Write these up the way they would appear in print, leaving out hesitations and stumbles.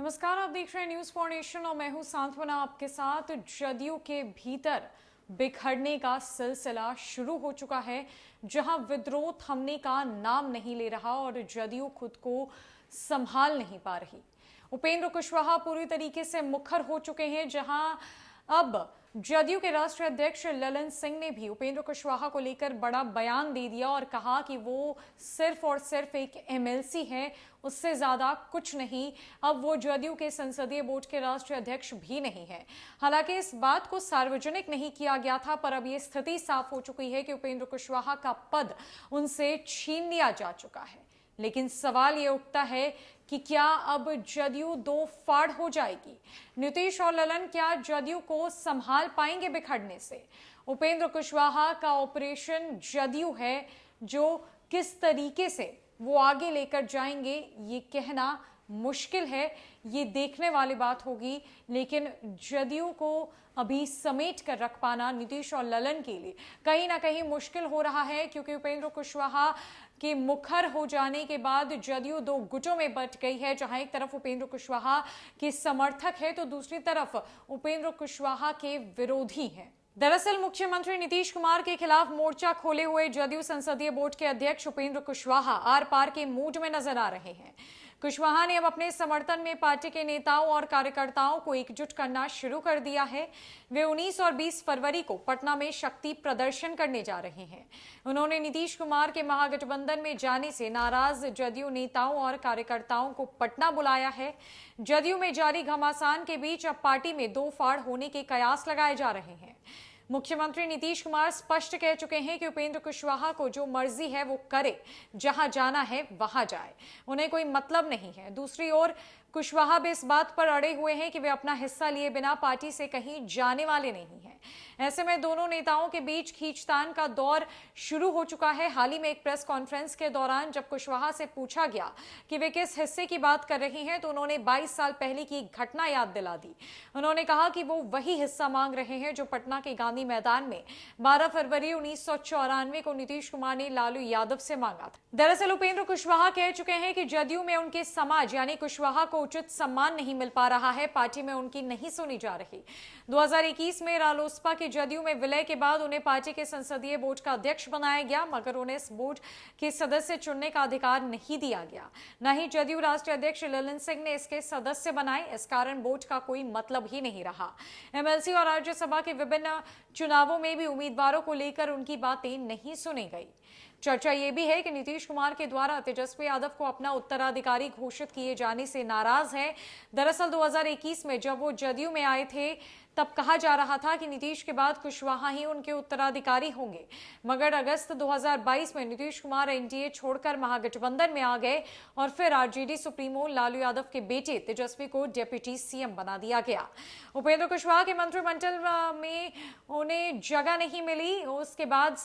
नमस्कार, आप देख रहे हैं न्यूज फॉर नेशन और मैं हूं सांत्वना आपके साथ। जदयू के भीतर बिखरने का सिलसिला शुरू हो चुका है, जहां विद्रोह थमने का नाम नहीं ले रहा और जदयू खुद को संभाल नहीं पा रही। उपेंद्र कुशवाहा पूरी तरीके से मुखर हो चुके हैं, जहां अब जदयू के राष्ट्रीय अध्यक्ष ललन सिंह ने भी उपेंद्र कुशवाहा को लेकर बड़ा बयान दे दिया और कहा कि वो सिर्फ और सिर्फ एक एमएलसी है, उससे ज्यादा कुछ नहीं। अब वो जदयू के संसदीय बोर्ड के राष्ट्रीय अध्यक्ष भी नहीं है। हालांकि इस बात को सार्वजनिक नहीं किया गया था, पर अब ये स्थिति साफ हो चुकी है कि उपेंद्र कुशवाहा का पद उनसे छीन लिया जा चुका है। लेकिन सवाल ये उठता है कि क्या अब जदयू दो फाड़ हो जाएगी? नीतीश और ललन क्या जदयू को संभाल पाएंगे बिखरने से? उपेंद्र कुशवाहा का ऑपरेशन जदयू है, जो किस तरीके से वो आगे लेकर जाएंगे ये कहना मुश्किल है, ये देखने वाली बात होगी। लेकिन जदयू को अभी समेट कर रख पाना नीतीश और ललन के लिए कहीं ना कहीं मुश्किल हो रहा है, क्योंकि उपेंद्र कुशवाहा के मुखर हो जाने के बाद जदयू दो गुटों में बंट गई है, जहां एक तरफ उपेंद्र कुशवाहा के समर्थक है तो दूसरी तरफ उपेंद्र कुशवाहा के विरोधी हैं। दरअसल मुख्यमंत्री नीतीश कुमार के खिलाफ मोर्चा खोले हुए जदयू संसदीय बोर्ड के अध्यक्ष उपेंद्र कुशवाहा आर पार के मूड में नजर आ रहे हैं। कुशवाहा ने अब अपने समर्थन में पार्टी के नेताओं और कार्यकर्ताओं को एकजुट करना शुरू कर दिया है। वे 19 और 20 फरवरी को पटना में शक्ति प्रदर्शन करने जा रहे हैं। उन्होंने नीतीश कुमार के महागठबंधन में जाने से नाराज जदयू नेताओं और कार्यकर्ताओं को पटना बुलाया है। जदयू में जारी घमासान के बीच अब पार्टी में दो फाड़ होने के कयास लगाए जा रहे हैं। मुख्यमंत्री नीतीश कुमार स्पष्ट कह चुके हैं कि उपेंद्र कुशवाहा को जो मर्जी है वो करे, जहां जाना है वहां जाए, उन्हें कोई मतलब नहीं है। दूसरी ओर कुशवाहा भी इस बात पर अड़े हुए हैं कि वे अपना हिस्सा लिए बिना पार्टी से कहीं जाने वाले नहीं हैं। ऐसे में दोनों नेताओं के बीच खींचतान का दौर शुरू हो चुका है। हाल ही में एक प्रेस कॉन्फ्रेंस के दौरान जब कुशवाहा से पूछा गया कि वे किस हिस्से की बात कर रही हैं, तो उन्होंने 22 साल पहले की घटना याद दिला दी। उन्होंने कहा कि वो वही हिस्सा मांग रहे हैं जो पटना के गांधी मैदान में 12 फरवरी 1994 को नीतीश कुमार ने लालू यादव से मांगा था। दरअसल उपेंद्र कुशवाहा कह चुके हैं कि जदयू में उनके समाज यानी कुशवाहा को उचित सम्मान नहीं मिल पा रहा है, पार्टी में उनकी नहीं सुनी जा रही। 2021 में रालोसपा के जदयू में विलय के बाद उन्हें पार्टी के संसदीय बोर्ड का अध्यक्ष बनाया गया, मगर उन्हें इस बोर्ड के सदस्य चुनने का अधिकार नहीं दिया गया। न ही जदयू राष्ट्रीय अध्यक्ष ललन सिंह ने इसके सदस्य बनाए। इस कारण बोर्ड का कोई मतलब ही नहीं रहा। एमएलसी और राज्यसभा के विभिन्न चुनावों में भी उम्मीदवारों को लेकर उनकी बातें नहीं सुनी गई। चर्चा यह भी है कि नीतीश कुमार के द्वारा तेजस्वी यादव को अपना उत्तराधिकारी घोषित किए जाने से नाराज है। दरअसल 2021 में जब वो जदयू में आए थे, तब कहा जा रहा था कि नीतीश के बाद कुशवाहा ही उनके उत्तराधिकारी होंगे, मगर अगस्त 2022 में नीतीश कुमार एनडीए छोड़कर महागठबंधन में आ गए और फिर आरजेडी सुप्रीमो लालू यादव के बेटे तेजस्वी को डिप्टी सीएम बना दिया गया। उपेंद्र कुशवाहा के मंत्रिमंडल में उन्हें जगह नहीं मिली। उसके बाद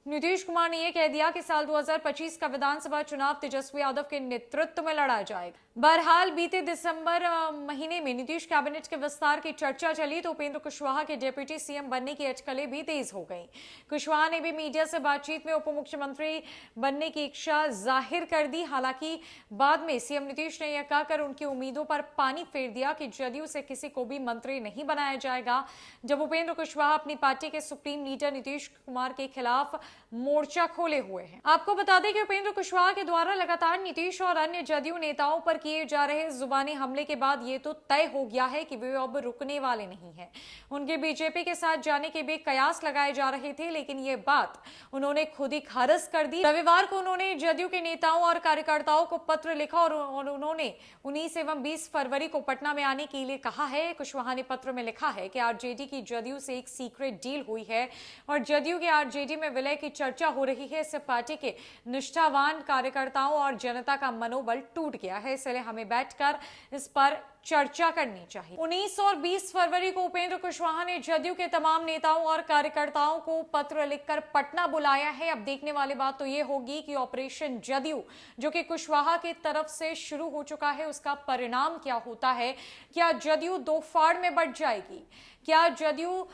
नीतीश कुमार ने यह कह दिया कि साल 2025 का विधानसभा चुनाव तेजस्वी यादव के नेतृत्व में लड़ा जाएगा। बहरहाल बीते दिसंबर महीने में नीतीश कैबिनेट के विस्तार की चर्चा चली तो उपेंद्र कुशवाहा के डिप्टी सीएम बनने की अटकलें भी तेज हो गईं। कुशवाहा ने भी मीडिया से बातचीत में उप मुख्यमंत्री बनने की इच्छा जाहिर कर दी। हालांकि बाद में सीएम नीतीश ने यह कहकर उनकी उम्मीदों पर पानी फेर दिया कि जदयू से किसी को भी मंत्री नहीं बनाया जाएगा, जब उपेंद्र कुशवाहा अपनी पार्टी के सुप्रीम लीडर नीतीश कुमार के खिलाफ मोर्चा खोले हुए हैं। आपको बता दें कि उपेंद्र कुशवाहा के द्वारा लगातार नीतीश और अन्य जदयू नेताओं पर किए जा रहे जुबानी हमले के बाद ये तो तय हो गया है कि वे अब रुकने वाले नहीं हैं। उनके बीजेपी के साथ जाने के भी कयास लगाए जा रहे थे, लेकिन ये बात उन्होंने खुद ही खारिज कर दी। रविवार को उन्होंने जदयू के नेताओं और कार्यकर्ताओं को पत्र लिखा और उन्होंने 19 एवं 20 फरवरी को पटना में आने के लिए कहा है। कुशवाहा ने पत्र में लिखा है कि आरजेडी की जदयू से एक सीक्रेट डील हुई है और जदयू के आरजेडी में विलय की चर्चा हो रही है। इससे पार्टी के निष्ठावान कार्यकर्ताओं और जनता का मनोबल टूट गया है, इसलिए हमें बैठकर इस पर चर्चा करनी चाहिए। 19 और 20 फरवरी को उपेंद्र कुशवाहा ने जदयू के तमाम नेताओं और कार्यकर्ताओं को पत्र लिखकर पटना बुलाया है। अब देखने वाली बात तो यह होगी कि ऑपरेशन जदयू, जो कि कुशवाहा की तरफ से शुरू हो चुका है, उसका परिणाम क्या होता है। क्या जदयू दो फाड़ में बंट जाएगी? क्या जदयू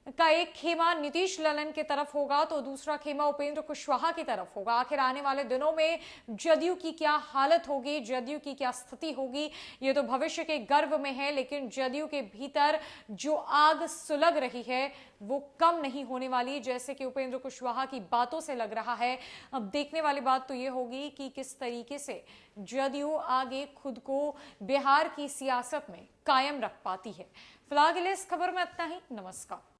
का एक खेमा नीतीश ललन की तरफ होगा तो दूसरा खेमा उपेंद्र कुशवाहा की तरफ होगा। आखिर आने वाले दिनों में जदयू की क्या हालत होगी, जदयू की क्या स्थिति होगी, ये तो भविष्य के गर्भ में है, लेकिन जदयू के भीतर जो आग सुलग रही है वो कम नहीं होने वाली, जैसे कि उपेंद्र कुशवाहा की बातों से लग रहा है। अब देखने वाली बात तो ये होगी कि किस तरीके से जदयू आगे खुद को बिहार की सियासत में कायम रख पाती है। फिलहाल के लिए इस खबर में इतना ही। नमस्कार।